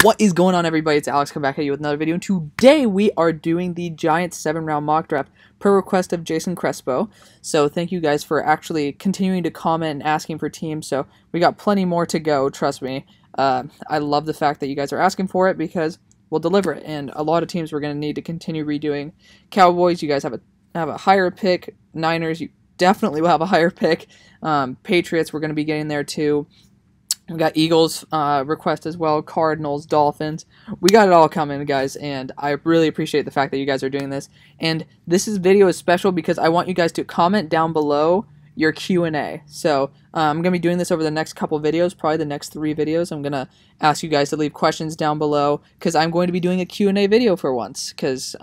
What is going on, everybody? It's Alex, come back at you with another video, and today we are doing the Giants 7-round mock draft per request of Jason Crespo. So thank you guys for actually continuing to comment and asking for teams. So we got plenty more to go, trust me. I love the fact that you guys are asking for it because we'll deliver it, and a lot of teams we're going to need to continue redoing. Cowboys, you guys have a higher pick. Niners, you definitely will have a higher pick. Patriots, we're going to be getting there too. We got Eagles request as well, Cardinals, Dolphins. We got it all coming, guys, and I really appreciate the fact that you guys are doing this. And this video is special because I want you guys to comment down below your Q&A. So I'm going to be doing this over the next couple videos, probably the next 3 videos. I'm going to ask you guys to leave questions down below because I'm going to be doing a Q&A video for once because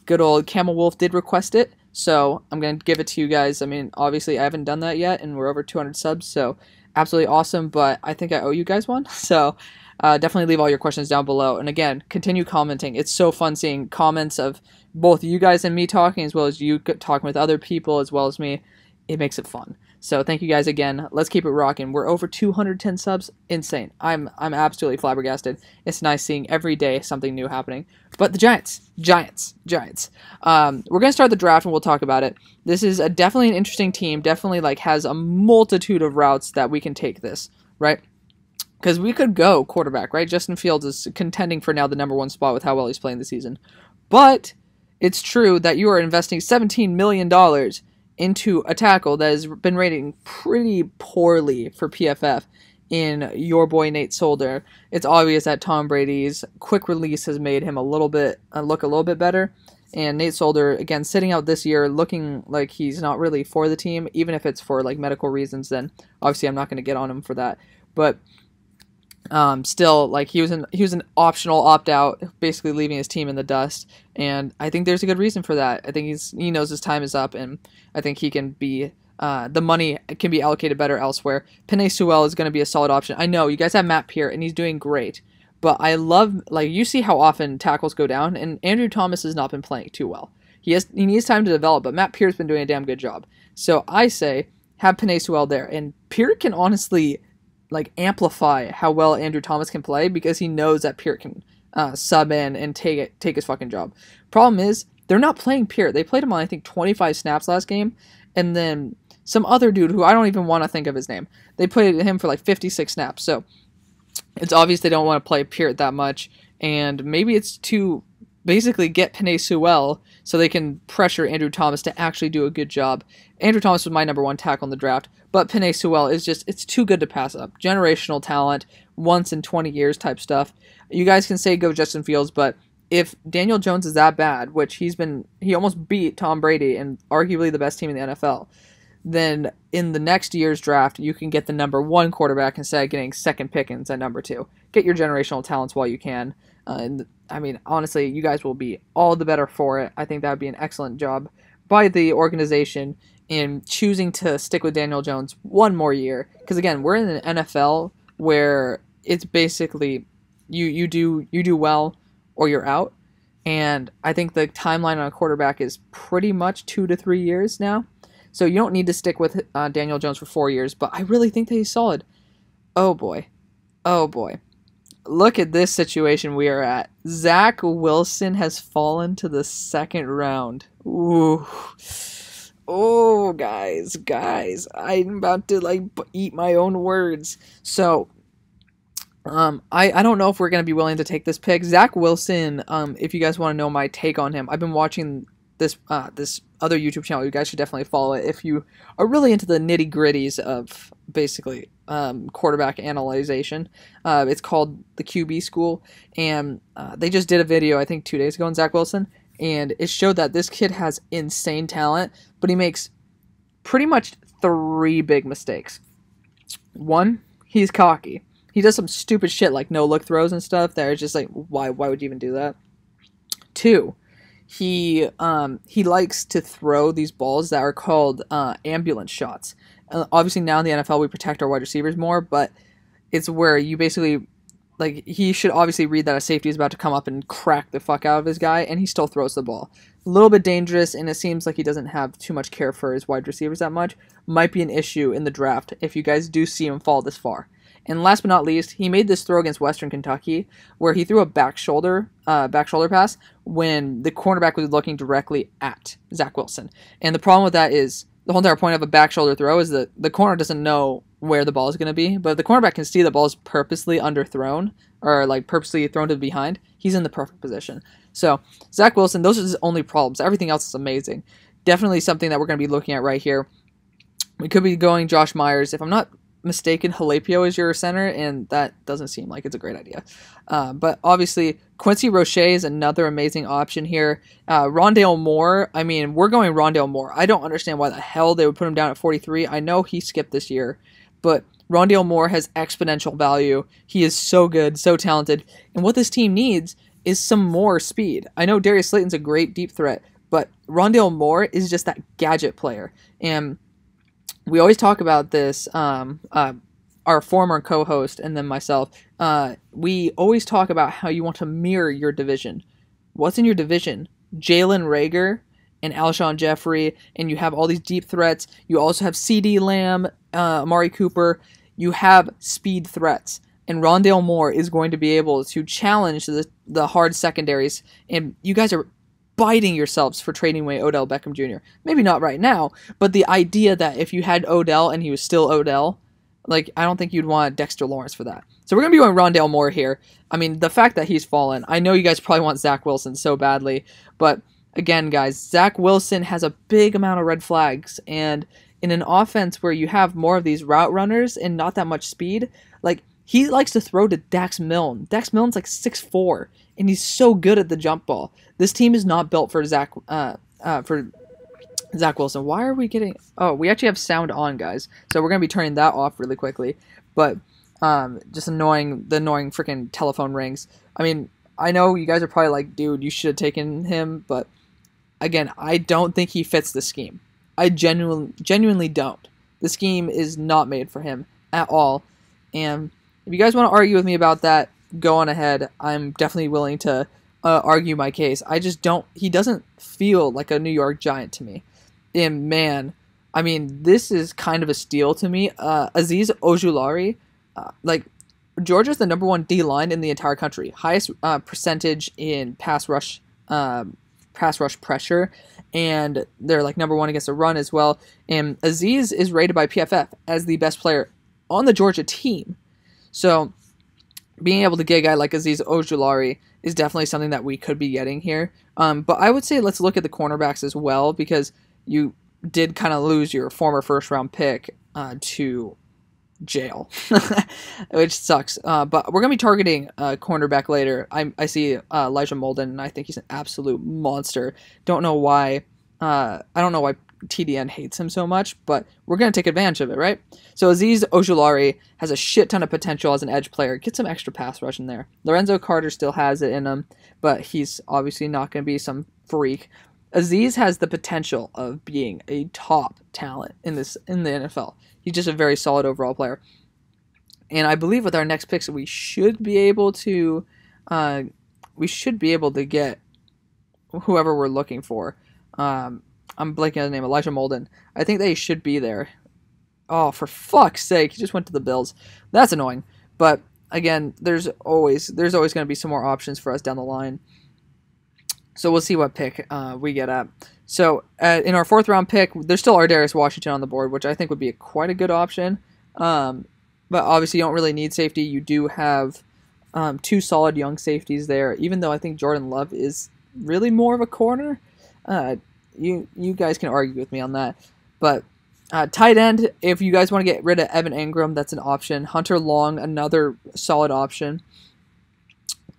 good old Camel Wolf did request it. So I'm going to give it to you guys. I mean, obviously I haven't done that yet, and we're over 200 subs, so absolutely awesome, but I think I owe you guys one. So definitely leave all your questions down below. And again, continue commenting. It's so fun seeing comments of both you guys and me talking, as well as you talking with other people, as well as me. It makes it fun. So thank you guys again. Let's keep it rocking. We're over 210 subs. Insane. I'm absolutely flabbergasted. It's nice seeing every day something new happening. But the Giants. We're gonna start the draft and we'll talk about it. This is definitely an interesting team. Definitely has a multitude of routes that we can take this, right? Because we could go quarterback, right? Justin Fields is contending for now the #1 spot with how well he's playing this season. But it's true that you are investing $17 million into a tackle that has been rating pretty poorly for PFF in your boy Nate Solder. It's obvious that Tom Brady's quick release has made him look a little bit better. And Nate Solder, again, sitting out this year, looking like he's not really for the team, even if it's for medical reasons, then obviously I'm not going to get on him for that. But still, he was an optional opt-out, basically leaving his team in the dust, and I think there's a good reason for that. I think he knows his time is up, and I think he can be the money can be allocated better elsewhere. Penei Sewell is going to be a solid option. I know you guys have Matt Peart, and he's doing great, but I love you see how often tackles go down, and Andrew Thomas has not been playing too well. He needs time to develop, but Matt Peart's been doing a damn good job. So I say have Penei Sewell there, and Peart can honestly amplify how well Andrew Thomas can play because he knows that Peart can sub in and take his fucking job. Problem is, they're not playing Peart. They played him on, I think, 25 snaps last game, and then some other dude who I don't even want to think of his name. They played him for 56 snaps, so it's obvious they don't want to play Peart that much, and maybe it's to basically get Penei Sewell so they can pressure Andrew Thomas to actually do a good job. Andrew Thomas was my #1 tackle in the draft, but Penei Sewell is it's too good to pass up. Generational talent, once in 20 years type stuff. You guys can say go Justin Fields, but if Daniel Jones is that bad, which he almost beat Tom Brady and arguably the best team in the NFL, then in the next year's draft, you can get the #1 quarterback instead of getting second pickings at #2. Get your generational talents while you can. And I mean, honestly, you guys will be all the better for it. I think that would be an excellent job by the organization in choosing to stick with Daniel Jones one more year. Because again, we're in an NFL where it's basically you do well or you're out. And I think the timeline on a quarterback is pretty much 2 to 3 years now. So you don't need to stick with Daniel Jones for 4 years, but I really think that he's solid. Oh boy. Oh boy. Look at this situation we are at. Zach Wilson has fallen to the 2nd round. Ooh. Oh, guys. I'm about to, eat my own words. So, I don't know if we're going to be willing to take this pick. Zach Wilson, if you guys want to know my take on him, I've been watching this other YouTube channel. You guys should definitely follow it if you are really into the nitty-gritties of basically quarterback analyzation. It's called the QB School, and they just did a video I think 2 days ago on Zach Wilson, and it showed that this kid has insane talent, but he makes pretty much 3 big mistakes. 1, he's cocky. He does some stupid shit like no-look throws and stuff that are just why would you even do that? 2, he likes to throw these balls that are called ambulance shots. Obviously now in the NFL we protect our wide receivers more, but it's where you basically he should obviously read that a safety is about to come up and crack the fuck out of his guy, and he still throws the ball. A little bit dangerous, and it seems like he doesn't have too much care for his wide receivers that much. Might be an issue in the draft if you guys do see him fall this far. And last but not least, he made this throw against Western Kentucky where he threw a back shoulder pass when the cornerback was looking directly at Zach Wilson. And the problem with that is the whole entire point of a back shoulder throw is that the corner doesn't know where the ball is going to be, but if the cornerback can see the ball is purposely underthrown or like purposely thrown to the behind, he's in the perfect position. So Zach Wilson, those are his only problems. Everything else is amazing. Definitely something that we're going to be looking at right here. We could be going Josh Myers. If I'm not mistaken, Halapio is your center, and that doesn't seem like it's a great idea. But obviously, Quincy Roche is another amazing option here. Rondale Moore, I mean, we're going Rondale Moore. I don't understand why the hell they would put him down at 43. I know he skipped this year, but Rondale Moore has exponential value. He is so good, so talented, and what this team needs is some more speed. I know Darius Slayton's a great deep threat, but Rondale Moore is just that gadget player, and we always talk about this, our former co-host and then myself, we always talk about how you want to mirror your division. What's in your division? Jalen Reagor and Alshon Jeffrey, and you have all these deep threats. You also have CeeDee Lamb, Amari Cooper. You have speed threats. And Rondale Moore is going to be able to challenge the hard secondaries. And you guys are biting yourselves for trading away Odell Beckham Jr. Maybe not right now, but the idea that if you had Odell and he was still Odell, like, I don't think you'd want Dexter Lawrence for that. So we're going to be going Rondale Moore here. I mean, the fact that he's fallen, I know you guys probably want Zach Wilson so badly, but again, guys, Zach Wilson has a big amount of red flags, and in an offense where you have more of these route runners and not that much speed, like, he likes to throw to Dax Milne. Dax Milne's like 6'4", and he's so good at the jump ball. This team is not built for Zach Wilson. Why are we getting... Oh, we actually have sound on, guys. So we're going to be turning that off really quickly. But just the annoying freaking telephone rings. I mean, I know you guys are probably like, dude, you should have taken him. But again, I don't think he fits the scheme. I genuinely don't. The scheme is not made for him at all. And if you guys want to argue with me about that, go on ahead. I'm definitely willing to argue my case. I just don't... He doesn't feel like a New York Giant to me. And man, I mean, this is kind of a steal to me. Azeez Ojulari, like, Georgia's the number one D-line in the entire country. Highest percentage in pass rush pressure. And they're like number one against the run as well. And Azeez is rated by PFF as the best player on the Georgia team. So being able to get a guy like Azeez Ojulari is definitely something that we could be getting here. But I would say let's look at the cornerbacks as well, because you did kind of lose your former first-round pick to jail, which sucks. But we're going to be targeting cornerback later. I see Elijah Molden, and I think he's an absolute monster. Don't know why. I don't know why TDN hates him so much, but we're going to take advantage of it, right? So Azeez Ojulari has a shit ton of potential as an edge player. Get some extra pass rush in there. Lorenzo Carter still has it in him, but he's obviously not going to be some freak. Azeez has the potential of being a top talent in the NFL. He's just a very solid overall player. And I believe with our next picks, we should be able to get whoever we're looking for. I'm blanking on the name, Elijah Molden. I think they should be there. Oh, for fuck's sake, he just went to the Bills. That's annoying. But again, there's always going to be some more options for us down the line. So we'll see what pick we get at. So in our fourth round pick, there's still Ardarius Washington on the board, which I think would be quite a good option. But obviously you don't really need safety. You do have two solid young safeties there, even though I think Jordan Love is really more of a corner. You guys can argue with me on that. But tight end, if you guys want to get rid of Evan Engram, that's an option. Hunter Long, another solid option.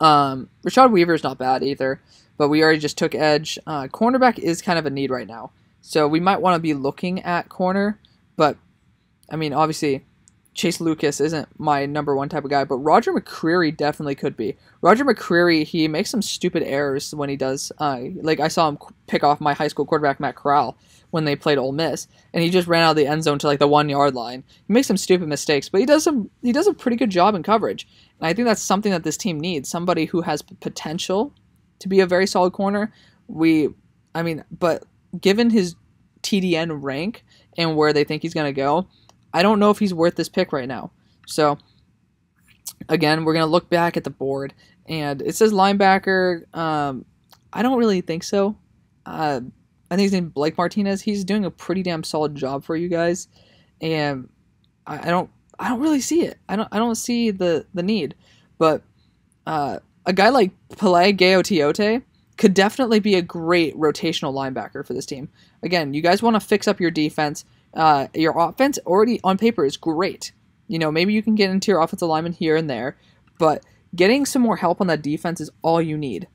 Rashad Weaver is not bad either, but we already just took edge. Cornerback is kind of a need right now, so we might want to be looking at corner. But I mean, obviously, Chase Lucas isn't my number one type of guy, but Roger McCreary definitely could be. Roger McCreary, he makes some stupid errors when he does. Like I saw him pick off my high school quarterback Matt Corral when they played Ole Miss, and he just ran out of the end zone to like the 1 yard line. He makes some stupid mistakes, but he does a pretty good job in coverage. And I think that's something that this team needs. Somebody who has potential to be a very solid corner. But given his TDN rank and where they think he's going to go, I don't know if he's worth this pick right now. So again, we're going to look back at the board, and it says linebacker. I don't really think so. I think his name is Blake Martinez. He's doing a pretty damn solid job for you guys, and I don't really see it. I don't see the need, but a guy like Pele Gaotiote could definitely be a great rotational linebacker for this team. Again, you guys want to fix up your defense. Your offense already on paper is great. You know, maybe you can get into your offensive lineman here and there, but getting some more help on that defense is all you need.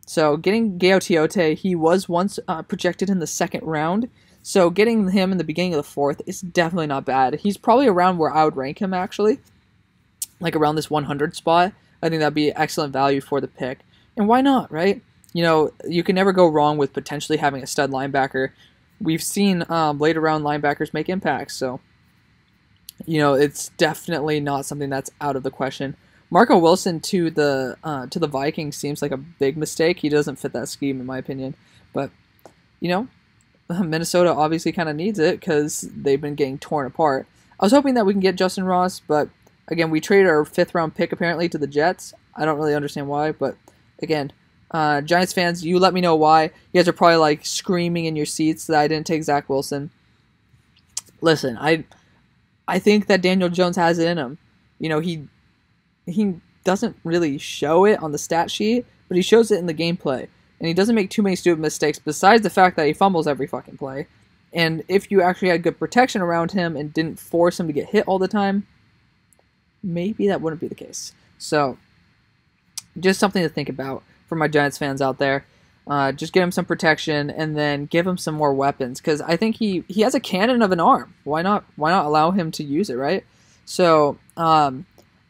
So getting Gaotiote, he was once projected in the 2nd round, so getting him in the beginning of the 4th is definitely not bad. He's probably around where I would rank him, actually, like around this 100 spot. I think that'd be excellent value for the pick. And why not, right? You know, you can never go wrong with potentially having a stud linebacker. We've seen later round linebackers make impacts, so you know it's definitely not something that's out of the question. Marco Wilson to the Vikings seems like a big mistake. He doesn't fit that scheme in my opinion, but you know, Minnesota obviously kind of needs it because they've been getting torn apart. I was hoping that we can get Justin Ross, but again, we traded our 5th round pick apparently to the Jets. I don't really understand why, but again, Giants fans, you let me know why. You guys are probably like screaming in your seats that I didn't take Zach Wilson. Listen, I think that Daniel Jones has it in him. You know, he doesn't really show it on the stat sheet, but he shows it in the gameplay. And he doesn't make too many stupid mistakes besides the fact that he fumbles every fucking play. And if you actually had good protection around him and didn't force him to get hit all the time, maybe that wouldn't be the case. So, just something to think about for my Giants fans out there. Just give him some protection and then give him some more weapons because I think he has a cannon of an arm. Why not allow him to use it, right? So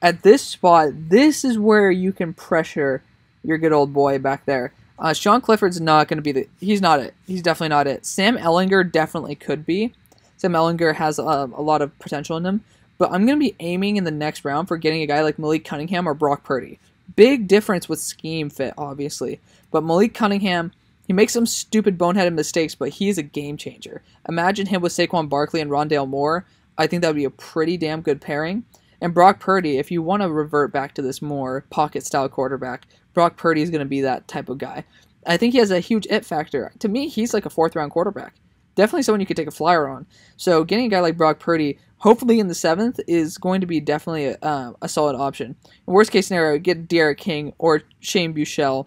at this spot, this is where you can pressure your good old boy back there. Sean Clifford's not going to be he's not it. He's definitely not it. Sam Ehlinger definitely could be. Sam Ehlinger has a lot of potential in him. But I'm going to be aiming in the next round for getting a guy like Malik Cunningham or Brock Purdy. Big difference with scheme fit, obviously. But Malik Cunningham, he makes some stupid boneheaded mistakes, but he's a game changer. Imagine him with Saquon Barkley and Rondale Moore. I think that would be a pretty damn good pairing. And Brock Purdy, if you want to revert back to this more pocket-style quarterback, Brock Purdy is going to be that type of guy. I think he has a huge it factor. To me, he's like a 4th-round quarterback. Definitely someone you could take a flyer on. So getting a guy like Brock Purdy, hopefully in the 7th, is going to be definitely a solid option. In worst case scenario, get Derek King or Shane Buechele.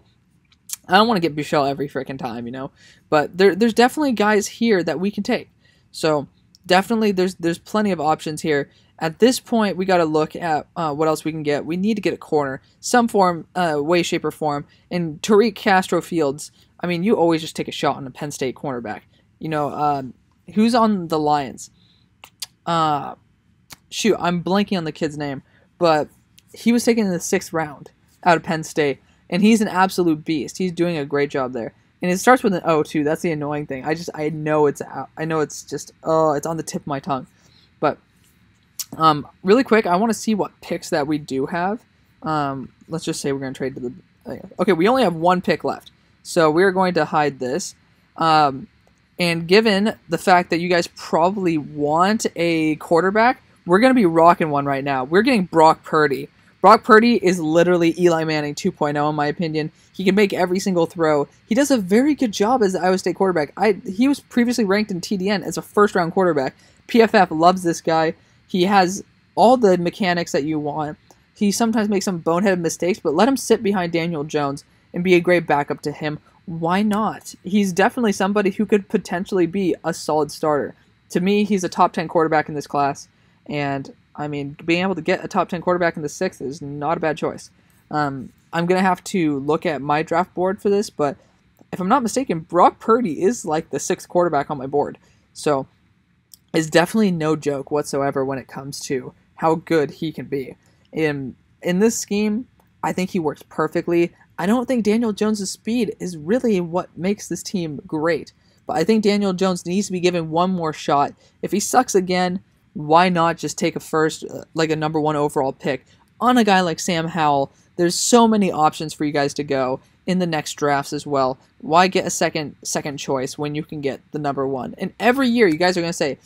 I don't want to get Buechele every freaking time, you know. But there's definitely guys here that we can take. So definitely there's plenty of options here. At this point, we got to look at what else we can get. We need to get a corner, some form, way, shape, or form. And Tariq Castro-Fields, I mean, you always just take a shot on a Penn State cornerback. You know, who's on the Lions? Shoot, I'm blanking on the kid's name, but he was taken in the 6th round out of Penn State, and he's an absolute beast. He's doing a great job there, and it starts with an O too. That's the annoying thing. I know it's out. I know it's just it's on the tip of my tongue, but really quick, I want to see what picks that we do have. Let's just say we're going to trade to the. Okay, we only have 1 pick left, so we're going to hide this. And given the fact that you guys probably want a quarterback, we're going to be rocking one right now. We're getting Brock Purdy. Brock Purdy is literally Eli Manning 2.0 in my opinion. He can make every single throw. He does a very good job as the Iowa State quarterback. He was previously ranked in TDN as a 1st-round quarterback. PFF loves this guy. He has all the mechanics that you want. He sometimes makes some boneheaded mistakes, but let him sit behind Daniel Jones and be a great backup to him. Why not? He's definitely somebody who could potentially be a solid starter. To me, he's a top 10 quarterback in this class, and I mean, being able to get a top 10 quarterback in the 6th is not a bad choice. I'm going to have to look at my draft board for this, but if I'm not mistaken, Brock Purdy is like the 6th quarterback on my board. So it's definitely no joke whatsoever when it comes to how good he can be. In this scheme, I think he works perfectly. I don't think Daniel Jones' speed is really what makes this team great. But I think Daniel Jones needs to be given one more shot. If he sucks again, why not just take a first, like a number 1 overall pick on a guy like Sam Howell? There's so many options for you guys to go in the next drafts as well. Why get a second choice when you can get the number 1? And every year you guys are going to say,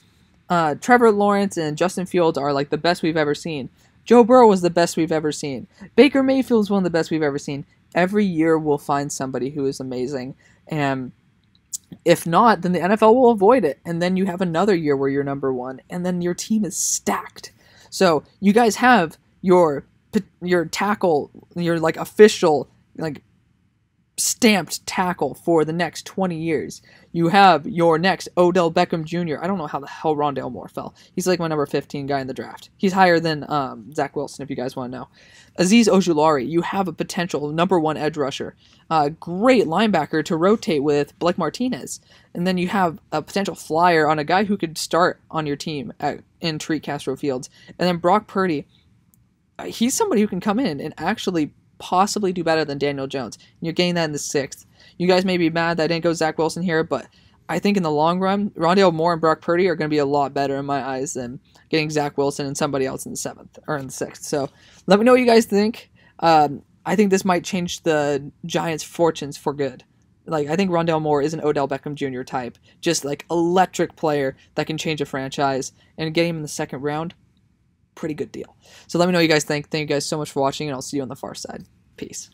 Trevor Lawrence and Justin Fields are like the best we've ever seen. Joe Burrow was the best we've ever seen. Baker Mayfield is one of the best we've ever seen. Every year we'll find somebody who is amazing, and if not, then the NFL will avoid it, and then you have another year where you're number one, and then your team is stacked. So you guys have your tackle, your like official like stamped tackle for the next 20 years. You have your next Odell Beckham Jr. I don't know how the hell Rondale Moore fell. He's like my number 15 guy in the draft. He's higher than Zach Wilson, if you guys want to know. Azeez Ojulari, you have a potential number one edge rusher. Great linebacker to rotate with Blake Martinez. And then you have a potential flyer on a guy who could start on your team in Tariq Castro Fields. And then Brock Purdy, he's somebody who can come in and actually possibly do better than Daniel Jones. And you're getting that in the 6th. You guys may be mad that I didn't go Zach Wilson here, but I think in the long run, Rondale Moore and Brock Purdy are going to be a lot better in my eyes than getting Zach Wilson and somebody else in the 7th or in the 6th. So let me know what you guys think. I think this might change the Giants' fortunes for good. Like, I think Rondale Moore is an Odell Beckham Jr. type, just like electric player that can change a franchise, and getting him in the 2nd round, pretty good deal. So let me know what you guys think. Thank you guys so much for watching, and I'll see you on the far side. Peace.